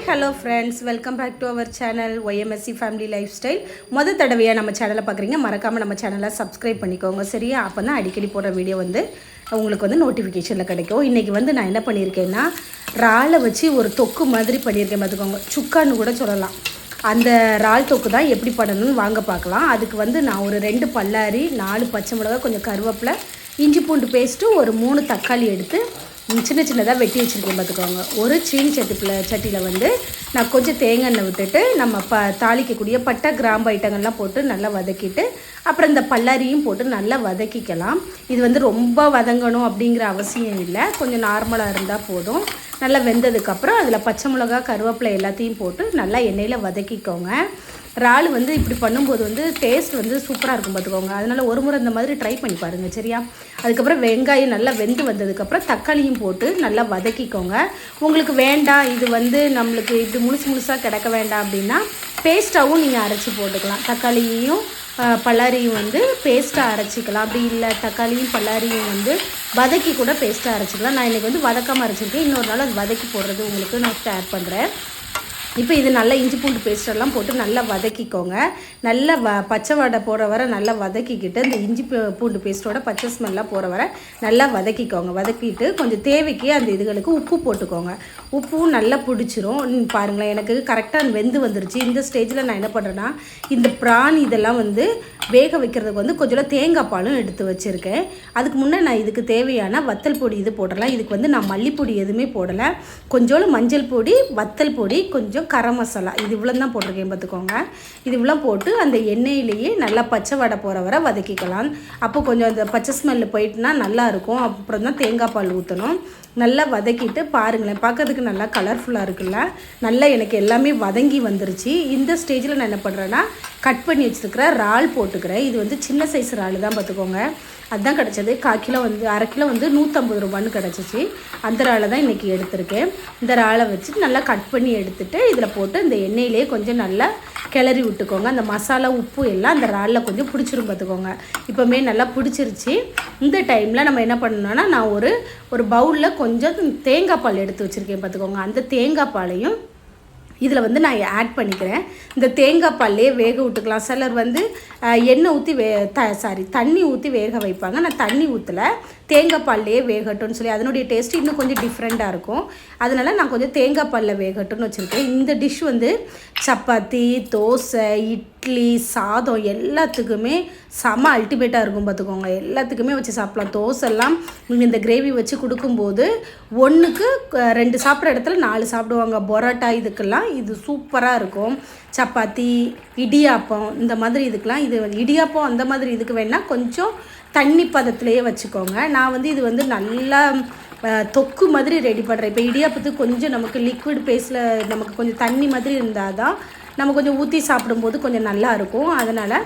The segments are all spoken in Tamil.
Hello friends, welcome back to our channel YMSC family lifestyle. தடவையாக நம்ம சேனலை பார்க்குறீங்க, மறக்காமல் நம்ம சேனலை சப்ஸ்கிரைப் பண்ணிக்கோங்க. சரியா? அப்போ தான் அடிக்கடி போடுற வீடியோ உங்களுக்கு நோட்டிஃபிகேஷனில் கிடைக்கும். இன்றைக்கி நான் என்ன பண்ணியிருக்கேன்னா, இறாலை வச்சு ஒரு தொக்கு மாதிரி பண்ணியிருக்கேன். பார்த்துக்கோங்க, சுக்கான்னு கூட சொல்லலாம். அந்த இறால் தொக்கு தான் எப்படி பண்ணணும்னு வாங்க பார்க்கலாம். அதுக்கு நான் ஒரு 2 பல்லாரி, 4 பச்சை மிளகாய், கொஞ்சம் கருவேப்பிலை, இஞ்சி பூண்டு பேஸ்ட்டு, ஒரு 3 தக்காளி எடுத்து சின்ன சின்னதாக வெட்டி வச்சுருக்கேன். பார்த்துக்கோங்க. ஒரு சீனி சட்டியில் நான் கொஞ்சம் தேங்காய் எண்ணெய் விட்டுட்டு நம்ம தாளிக்கக்கூடிய பட்டை கிராம்பு ஐட்டங்கள்லாம் போட்டு நல்லா வதக்கிட்டு, அப்புறம் இந்த பல்லாரியும் போட்டு நல்லா வதக்கிக்கலாம். இது ரொம்ப வதங்கணும் அப்படிங்கிற அவசியம் இல்லை, கொஞ்சம் நார்மலாக இருந்தால் போதும். நல்லா வெந்ததுக்கப்புறம் அதில் பச்சை மிளகா, கருவேப்பிலை எல்லாத்தையும் போட்டு நல்லா எண்ணெயில் வதக்கிக்கோங்க. இறால் இப்படி பண்ணும்போது டேஸ்ட் சூப்பராக இருக்கும். பார்த்துக்கோங்க. அதனால் ஒரு முறை இந்த மாதிரி ட்ரை பண்ணி பாருங்கள். சரியா? அதுக்கப்புறம் வெங்காயம் நல்லா வெந்து வந்ததுக்கப்புறம் தக்காளியும் போட்டு நல்லா வதக்கிக்கோங்க. உங்களுக்கு வேண்டாம், இது நம்மளுக்கு இது முழுசாக கிடக்க வேண்டாம் அப்படின்னா பேஸ்ட்டாகவும் நீங்கள் அரைச்சி போட்டுக்கலாம். தக்காளியையும் பல்லாரியும் பேஸ்ட்டாக அரைச்சிக்கலாம். அப்படி இல்லை, தக்காளியும் பல்லாரியும் வதக்கி கூட பேஸ்ட்டாக அரைச்சிக்கலாம். நான் இன்றைக்கி வதக்காமல் அரைச்சிருக்கேன். இன்னொரு நாள் அது வதக்கி போடுறது உங்களுக்கு நான் ஷேர் பண்ணுறேன். இப்போ இது நல்லா இஞ்சி பூண்டு பேஸ்டெல்லாம் போட்டு நல்லா வதக்கிக்கோங்க. நல்லா பச்சை வடை போகிற வரை நல்லா வதக்கிக்கிட்டு, இந்த இஞ்சி பூண்டு பேஸ்ட்டோட பச்சை ஸ்மெல்லாம் போகிற வரை நல்லா வதக்கிக்கோங்க. வதக்கிட்டு கொஞ்சம் தேவைக்கு அந்த இதுகளுக்கு உப்பு போட்டுக்கோங்க. உப்பும் நல்லா பிடிச்சிரும். பாருங்களேன், எனக்கு கரெக்டாக வெந்து வந்துருச்சு. இந்த ஸ்டேஜில் நான் என்ன பண்ணுறேன்னா, இந்த ப்ரான் இதெல்லாம் வேக வைக்கிறதுக்கு கொஞ்சம் தேங்காய் பாலும் எடுத்து வச்சுருக்கேன். அதுக்கு முன்னே நான் இதுக்கு தேவையான வத்தல் பொடி இது போடலாம். இதுக்கு நான் மல்லிப்பொடி எதுவுமே போடலை. கொஞ்சோண்டு மஞ்சள் பொடி, வத்தல் பொடி, கொஞ்சம் கரம் மசாலா, இது இவ்வளோ தான் போட்டிருக்கேன். பார்த்துக்கோங்க. இது இவ்வளோ போட்டு அந்த எண்ணெயிலேயே நல்லா பச்சை வடை போகிற வரை வதக்கிக்கலாம். அப்போ கொஞ்சம் அந்த பச்சை ஸ்மெல்லு போயிட்டுனா நல்லாயிருக்கும். அப்புறம் தான் தேங்காய் பால் ஊற்றணும். நல்லா வதக்கிட்டு பாருங்களேன், பார்க்கறதுக்கு நல்லா கலர்ஃபுல்லாக இருக்குல்ல. நல்லா எனக்கு எல்லாமே வதங்கி வந்துருச்சு. இந்த ஸ்டேஜில் நான் என்ன பண்ணுறேன்னா, கட் பண்ணி வச்சுருக்கிற இறால் போட்டுக்கிறேன். இது சின்ன சைஸ் இறால் தான். பார்த்துக்கோங்க. அதுதான் கிடச்சது. 1/4 கிலோ அரை கிலோ 150 ரூபான்னு கிடச்சிச்சு. அந்த இறாலை தான் இன்றைக்கி எடுத்திருக்கேன். இந்த இறாலை வச்சுட்டு நல்லா கட் பண்ணி எடுத்துகிட்டு இதில் போட்டு இந்த எண்ணெயிலே கொஞ்சம் நல்லா கிளறி விட்டுக்கோங்க. அந்த மசாலா உப்பு எல்லாம் அந்த இறாலில் கொஞ்சம் பிடிச்சிரும். பார்த்துக்கோங்க. இப்போமே நல்லா பிடிச்சிருச்சு. இந்த டைமில் நம்ம என்ன பண்ணணும்னா, நான் ஒரு பவுலில் கொஞ்சம் தேங்காய் பால் எடுத்து வச்சுருக்கேன். பார்த்துக்கோங்க. அந்த தேங்காய் பாலையும் இதில் நான் ஆட் பண்ணிக்கிறேன். இந்த தேங்காய் பால்லையே வேக விட்டுக்கலாம். சிலர் எண்ணெய் ஊற்றி தண்ணி ஊற்றி வேக வைப்பாங்க. நான் தண்ணி ஊற்றலை, தேங்காய் பால்லையே வேகட்டும்னு சொல்லி அதனுடைய டேஸ்ட்டு இன்னும் கொஞ்சம் டிஃப்ரெண்ட்டாக இருக்கும். அதனால் நான் கொஞ்சம் தேங்காய் பாலில் வேகட்டும்னு வச்சுருக்கேன். இந்த டிஷ் சப்பாத்தி, தோசை, இட்லி, சாதம் எல்லாத்துக்குமே செம அல்டிமேட்டாக இருக்கும். பார்த்துக்கோங்க. எல்லாத்துக்குமே வச்சு சாப்பிட்லாம். தோசைலாம் நீங்கள் இந்த கிரேவி வச்சு கொடுக்கும்போது 1க்கு 2 சாப்பிட்ற இடத்துல 4 சாப்பிடுவாங்க. பரோட்டா இதுக்கெல்லாம் இது சூப்பராக இருக்கும். சப்பாத்தி, இடியாப்பம் இந்த மாதிரி இதுக்கெலாம் இது இடியாப்பம் அந்த மாதிரி இதுக்கு வேணால் கொஞ்சம் தண்ணி பதத்துலேயே வச்சுக்கோங்க. நான் இது நல்லா தொக்கு மாதிரி ரெடி பண்ணுறேன். இப்போ இடியாப்பத்துக்கு கொஞ்சம் நமக்கு லிக்விட் பேஸில் நமக்கு கொஞ்சம் தண்ணி மாதிரி இருந்தால் தான் நம்ம கொஞ்சம் ஊற்றி சாப்பிடும்போது கொஞ்சம் நல்லாயிருக்கும். அதனால்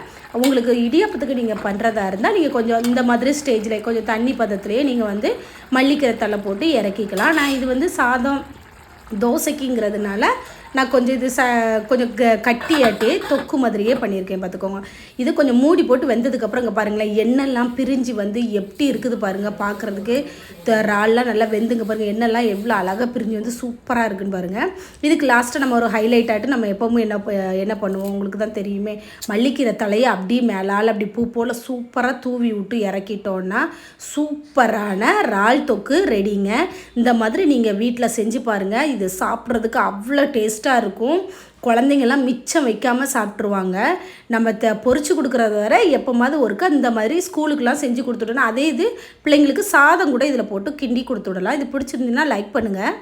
உங்களுக்கு இடியாப்பத்துக்கு நீங்கள் பண்ணுறதா இருந்தால் நீங்கள் கொஞ்சம் இந்த மாதிரி ஸ்டேஜில் கொஞ்சம் தண்ணி பதத்துலேயே நீங்கள் மல்லிக்கீரை தழை போட்டு இறக்கிக்கலாம். நான் இது சாதம் தோசைக்குங்கிறதுனால நான் கொஞ்சம் இது கொஞ்சம் கட்டியாட்டி தொக்கு மாதிரியே பண்ணியிருக்கேன். பார்த்துக்கோங்க. இது கொஞ்சம் மூடி போட்டு வெந்ததுக்கப்புறம் இங்கே பாருங்களேன், எண்ணெய்லாம் பிரிஞ்சு எப்படி இருக்குது பாருங்கள். பார்க்குறதுக்கு இறால்லாம் நல்லா வெந்துங்க பாருங்கள். எண்ணெய்லாம் எவ்வளோ அழகாக பிரிஞ்சு சூப்பராக இருக்குன்னு பாருங்கள். இதுக்கு லாஸ்ட்டாக நம்ம ஒரு ஹைலைட் ஆகிட்டு நம்ம எப்போவும் என்ன பண்ணுவோம் உங்களுக்கு தான் தெரியுமே, மல்லிக்கீரை தலையை அப்படியே மேலால் அப்படி பூ போல் சூப்பராக தூவி விட்டு இறக்கிட்டோன்னா சூப்பரான இறால் தொக்கு ரெடிங்க. இந்த மாதிரி நீங்கள் வீட்டில் செஞ்சு பாருங்கள். இது சாப்பிட்றதுக்கு அவ்வளோ டேஸ்ட்டாக இருக்கும். குழந்தைங்கள்லாம் மிச்சம் வைக்காமல் சாப்பிட்ருவாங்க. நம்ம பொரிச்சு கொடுக்குறது வர எப்போமாவது ஒருக்கா இந்த மாதிரி ஸ்கூலுக்கெலாம் செஞ்சு கொடுத்துட்டோன்னா, அதே இது பிள்ளைங்களுக்கு சாதம் கூட இதில் போட்டு கிண்டி கொடுத்துடலாம். இது பிடிச்சிருந்தீங்கன்னா லைக் பண்ணுங்கள்.